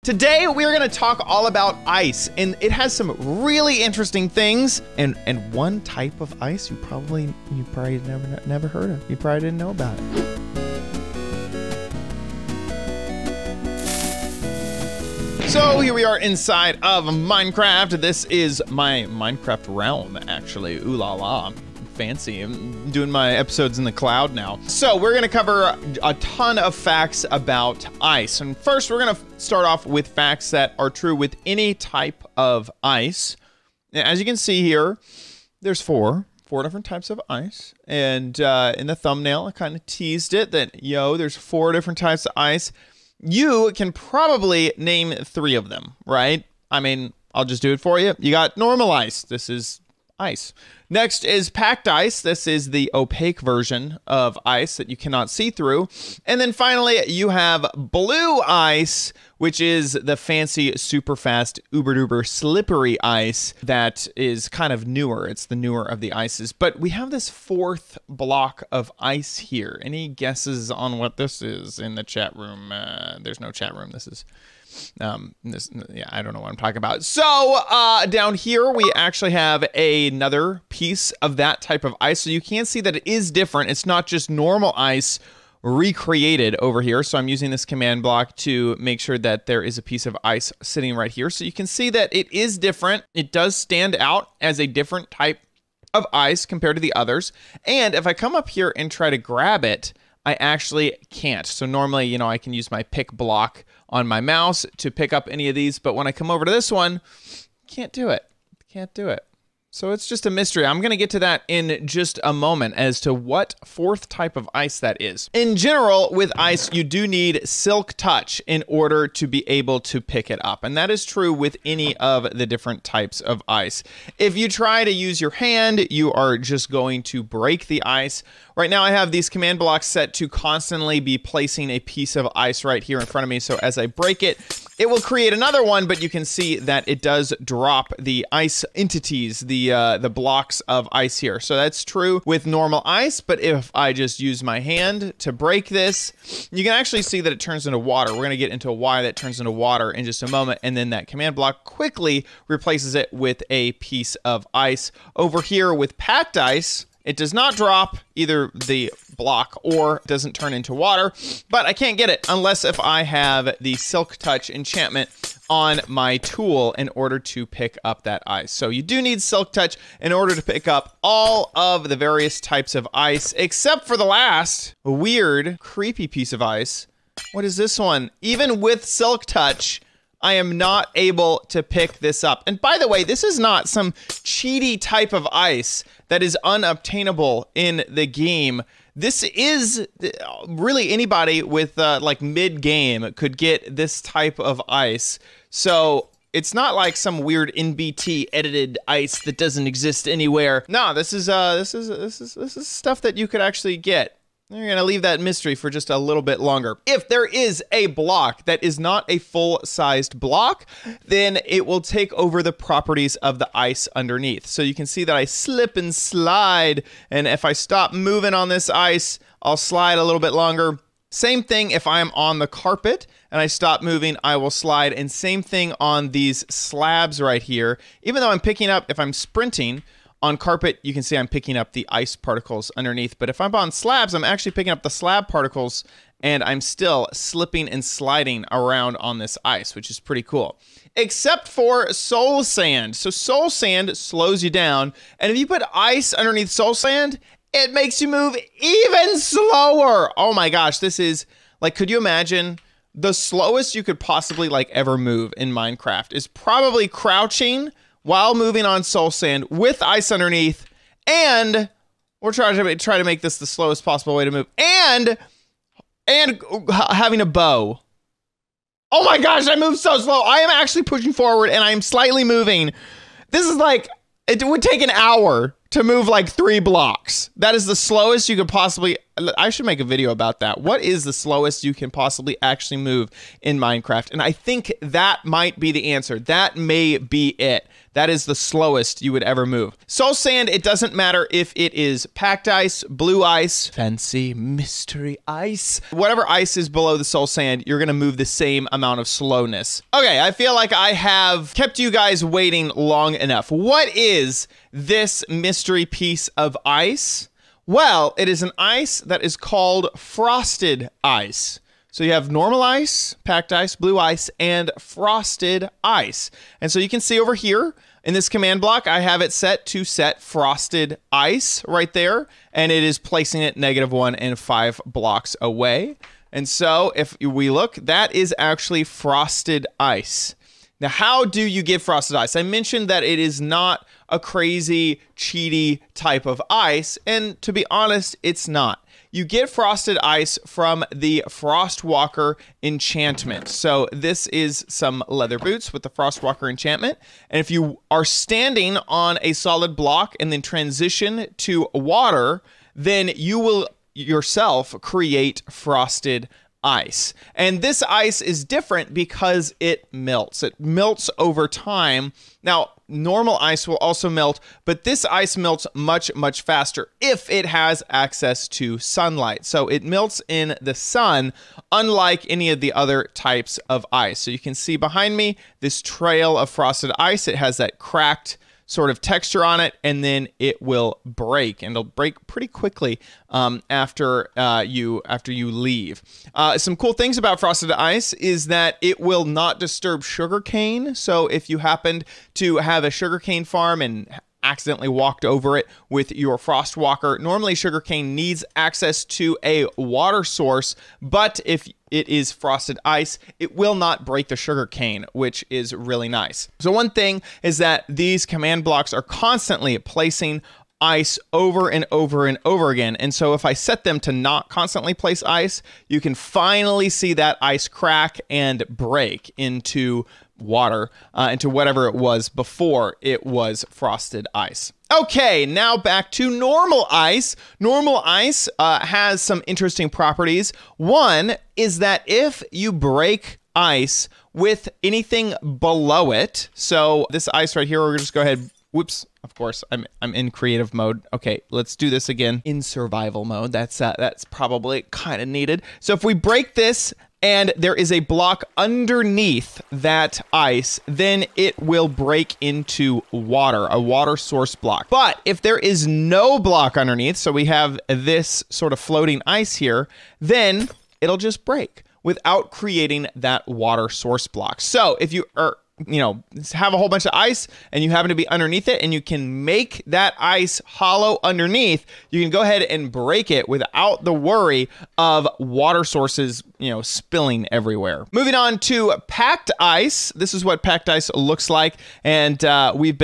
Today we are going to talk all about ice, and it has some really interesting things, and one type of ice you probably never heard of. You probably didn't know about it. So here we are inside of Minecraft. This is my Minecraft realm, actually. Ooh la la. Fancy. I'm doing my episodes in the cloud now. So we're gonna cover a ton of facts about ice. And first we're gonna start off with facts that are true with any type of ice. As you can see here, there's four different types of ice. And in the thumbnail, I kind of teased it that, there's 4 different types of ice. You can probably name 3 of them, right? I mean, I'll just do it for you. You got normal ice. This is ice. Next is packed ice. This is the opaque version of ice that you cannot see through. And then finally, you have blue ice, which is the fancy, super fast, uber duper slippery ice that is kind of newer. It's the newer of the ices. But we have this 4th block of ice here. Any guesses on what this is in the chat room? There's no chat room. This is... I don't know what I'm talking about. So down here we actually have another piece of that type of ice. So you can see that it is different. It's not just normal ice recreated over here. So I'm using this command block to make sure that there is a piece of ice sitting right here. So you can see that it is different. It does stand out as a different type of ice compared to the others. And if I come up here and try to grab it, I actually can't. So normally, I can use my pick block on my mouse to pick up any of these, but when I come over to this one, can't do it. Can't do it. So it's just a mystery. I'm going to get to that in just a moment as to what 4th type of ice that is. In general, with ice, you do need silk touch in order to be able to pick it up. And that is true with any of the different types of ice. If you try to use your hand, you are just going to break the ice. Right now I have these command blocks set to constantly be placing a piece of ice right here in front of me. So as I break it, it will create another one, but you can see that it does drop the ice entities, the blocks of ice here. So that's true with normal ice, but if I just use my hand to break this, you can actually see that it turns into water. We're gonna get into why that turns into water in just a moment, and then that command block quickly replaces it with a piece of ice. Over here with packed ice, it does not drop either the block or doesn't turn into water, but I can't get it unless if I have the Silk Touch enchantment on my tool in order to pick up that ice. So you do need Silk Touch in order to pick up all of the various types of ice, except for the last weird, creepy piece of ice. What is this one? Even with Silk Touch, I am not able to pick this up. And by the way, this is not some cheaty type of ice that is unobtainable in the game. This is really anybody with like mid-game could get this type of ice. So it's not like some weird NBT edited ice that doesn't exist anywhere. No, this is stuff that you could actually get. We're going to leave that mystery for just a little bit longer. If there is a block that is not a full-sized block, then it will take over the properties of the ice underneath. So you can see that I slip and slide, and if I stop moving on this ice, I'll slide a little bit longer. Same thing if I'm on the carpet and I stop moving, I will slide, and same thing on these slabs right here. Even though I'm picking up, if I'm sprinting, on carpet, you can see I'm picking up the ice particles underneath, but if I'm on slabs, I'm actually picking up the slab particles, and I'm still slipping and sliding around on this ice, which is pretty cool. Except for soul sand. So soul sand slows you down, and if you put ice underneath soul sand, it makes you move even slower. Oh my gosh, this is, like, could you imagine the slowest you could possibly, like, ever move in Minecraft is probably crouching while moving on soul sand with ice underneath, and we're trying to make this the slowest possible way to move, and having a bow. Oh my gosh, I move so slow. I am actually pushing forward, and I am slightly moving. This is like, it would take an hour to move like 3 blocks. That is the slowest you could possibly I should make a video about that. What is the slowest you can possibly actually move in Minecraft? And I think that might be the answer. That may be it. That is the slowest you would ever move. Soul Sand, it doesn't matter if it is packed ice, blue ice, fancy mystery ice. Whatever ice is below the Soul Sand, you're gonna move the same amount of slowness. Okay, I feel like I have kept you guys waiting long enough. What is this mystery piece of ice? Well, it is an ice that is called frosted ice. So you have normal ice, packed ice, blue ice, and frosted ice. And so you can see over here in this command block, I have it set to set frosted ice right there, and it is placing it -1 and 5 blocks away. And so if we look, that is actually frosted ice. Now, how do you get frosted ice? I mentioned that it is not a crazy, cheaty type of ice, and to be honest, it's not. You get frosted ice from the Frostwalker enchantment. So this is some leather boots with the Frostwalker enchantment. And if you are standing on a solid block and then transition to water, then you will yourself create frosted ice. And this ice is different because it melts. It melts over time. Now, normal ice will also melt, but this ice melts much, much faster if it has access to sunlight. So it melts in the sun, unlike any of the other types of ice. So you can see behind me this trail of frosted ice. It has that cracked sort of texture on it, and then it will break, and it'll break pretty quickly after you leave. Some cool things about frosted ice is that it will not disturb sugarcane. So if you happened to have a sugarcane farm and accidentally walked over it with your Frostwalker, normally sugarcane needs access to a water source, but if it is frosted ice, it will not break the sugarcane, which is really nice. So one thing is that these command blocks are constantly placing ice over and over and over again. And so if I set them to not constantly place ice, you can finally see that ice crack and break into water, into whatever it was before it was frosted ice. Okay, now back to normal ice. Normal ice has some interesting properties. One is that if you break ice with anything below it, so this ice right here, we're gonna just go ahead. Whoops, of course, I'm in creative mode. Okay, let's do this again in survival mode. That's probably kind of needed. So if we break this and there is a block underneath that ice, then it will break into water, a water source block. But if there is no block underneath, so we have this sort of floating ice here, then it'll just break without creating that water source block. So if you are have a whole bunch of ice and you happen to be underneath it and you can make that ice hollow underneath, you can go ahead and break it without the worry of water sources, spilling everywhere. Moving on to packed ice. This is what packed ice looks like. And we've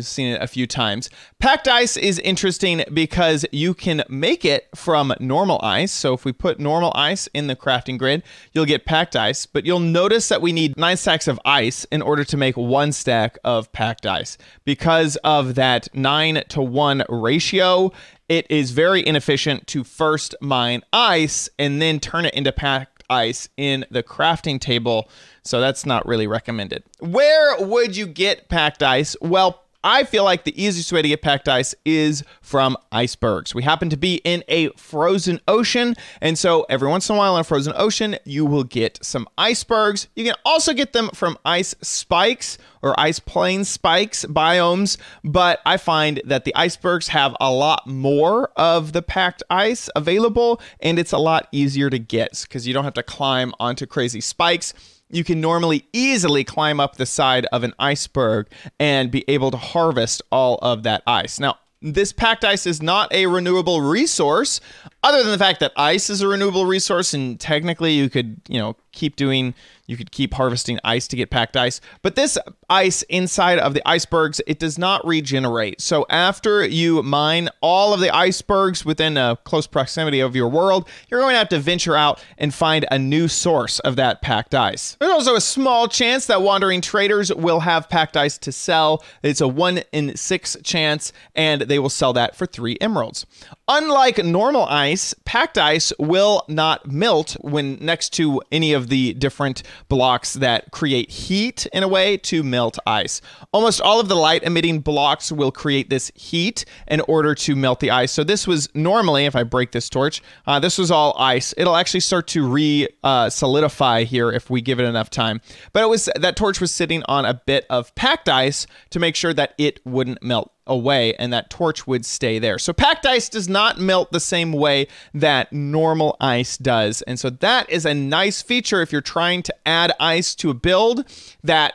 seen it a few times. Packed ice is interesting because you can make it from normal ice. So if we put normal ice in the crafting grid, you'll get packed ice, but you'll notice that we need 9 stacks of ice in order to make 1 stack of packed ice. Because of that 9-to-1 ratio, it is very inefficient to first mine ice and then turn it into packed ice in the crafting table. So that's not really recommended. Where would you get packed ice? Well, I feel like the easiest way to get packed ice is from icebergs. We happen to be in a frozen ocean, and so every once in a while in a frozen ocean, you will get some icebergs. You can also get them from ice spikes or ice plain spikes biomes, but I find that the icebergs have a lot more of the packed ice available, and it's a lot easier to get because you don't have to climb onto crazy spikes. You can normally easily climb up the side of an iceberg and be able to harvest all of that ice. Now, this packed ice is not a renewable resource, other than the fact that ice is a renewable resource, and technically you could, keep harvesting ice to get packed ice. But this ice inside of the icebergs, it does not regenerate. So after you mine all of the icebergs within a close proximity of your world, you're going to have to venture out and find a new source of that packed ice. There's also a small chance that wandering traders will have packed ice to sell. It's a 1 in 6 chance, and they will sell that for 3 emeralds. unlike normal ice, packed ice will not melt when next to any of the different blocks that create heat in a way to melt ice. Almost all of the light emitting blocks will create this heat in order to melt the ice. So this was normally, if I break this torch, this was all ice. It'll actually start to solidify here if we give it enough time. But that torch was sitting on a bit of packed ice to make sure that it wouldn't melt away and that torch would stay there. So packed ice does not melt the same way that normal ice does. And so that is a nice feature if you're trying to add ice to a build that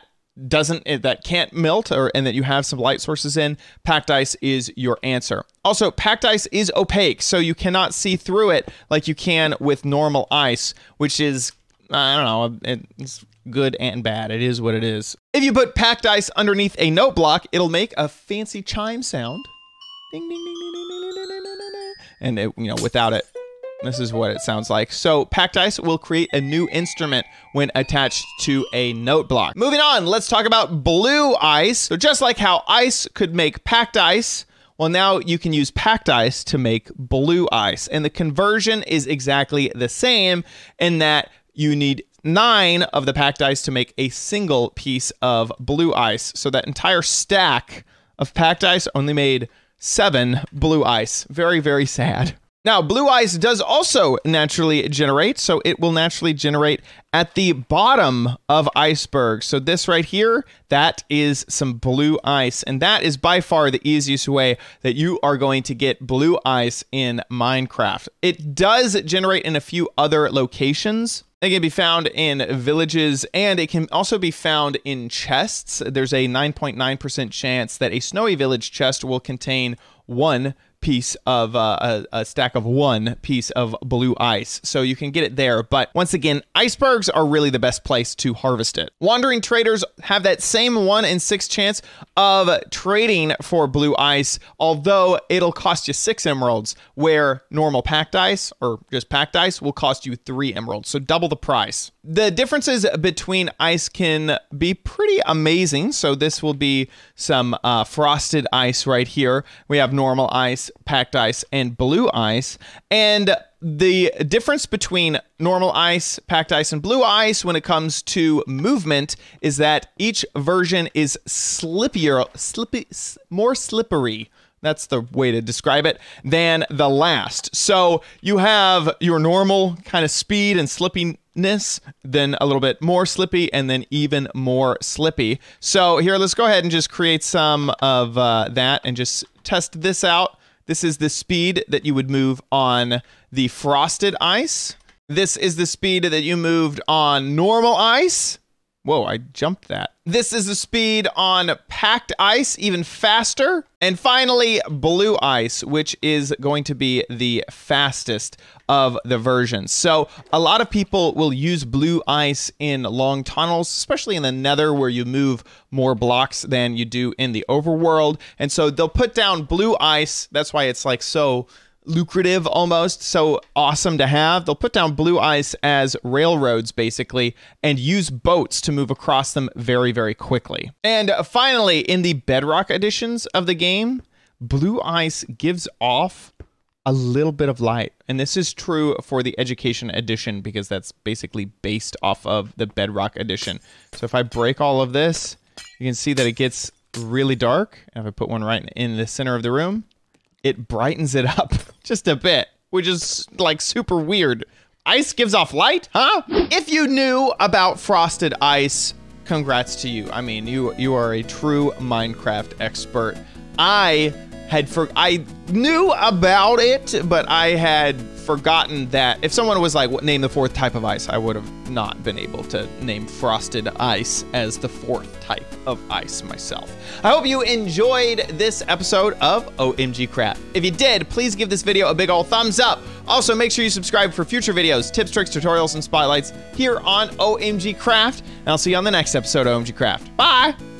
can't melt and that you have some light sources in. Packed ice is your answer. Also, packed ice is opaque, so you cannot see through it like you can with normal ice, which is, I don't know, it's good and bad. It is what it is. If you put packed ice underneath a note block, it'll make a fancy chime sound. Ding, ding, ding, ding, ding, ding, ding, ding, ding, ding. And it, without it, this is what it sounds like. So packed ice will create a new instrument when attached to a note block. Moving on, let's talk about blue ice. So just like how ice could make packed ice, well, now you can use packed ice to make blue ice. And the conversion is exactly the same in that you need 9 of the packed ice to make a single piece of blue ice. So that entire stack of packed ice only made 7 blue ice. Very, very sad. Now, blue ice does also naturally generate, so it will naturally generate at the bottom of icebergs. So this right here, that is some blue ice, and that is by far the easiest way that you are going to get blue ice in Minecraft. It does generate in a few other locations. It can be found in villages, and it can also be found in chests. There's a 9.9% chance that a snowy village chest will contain 1 piece of a stack of 1 piece of blue ice. So you can get it there. But once again, icebergs are really the best place to harvest it. Wandering traders have that same 1 in 6 chance of trading for blue ice, although it'll cost you 6 emeralds, where normal packed ice or just packed ice will cost you 3 emeralds. So double the price. The differences between ice can be pretty amazing. So this will be some frosted ice right here. We have normal ice, packed ice, and blue ice. And the difference between normal ice, packed ice, and blue ice when it comes to movement is that each version is more slippery. That's the way to describe it, than the last. So you have your normal kind of speed and slippiness, then a little bit more slippy, and then even more slippy. So here, let's go ahead and just create some of that and just test this out. This is the speed that you would move on the frosted ice. This is the speed that you moved on normal ice. Whoa, I jumped that. This is the speed on packed ice, even faster. And finally, blue ice, which is going to be the fastest of the versions. So a lot of people will use blue ice in long tunnels, especially in the Nether, where you move more blocks than you do in the overworld. And so they'll put down blue ice. That's why it's like so lucrative, almost so awesome to have. They'll put down blue ice as railroads basically and use boats to move across them very, very quickly. And finally, in the Bedrock editions of the game, blue ice gives off a little bit of light. And this is true for the Education edition because that's basically based off of the Bedrock edition. So if I break all of this, you can see that it gets really dark. And if I put one right in the center of the room, it brightens it up just a bit, which is like super weird. Ice gives off light, huh? If you knew about frosted ice, congrats to you. I mean, you are a true Minecraft expert. I knew about it, but I had forgotten that if someone was like, name the 4th type of ice, I would have not been able to name frosted ice as the 4th type of ice myself. I hope you enjoyed this episode of OMG Craft. If you did, please give this video a big ol' thumbs up. Also, make sure you subscribe for future videos, tips, tricks, tutorials, and spotlights here on OMG Craft. And I'll see you on the next episode of OMG Craft. Bye!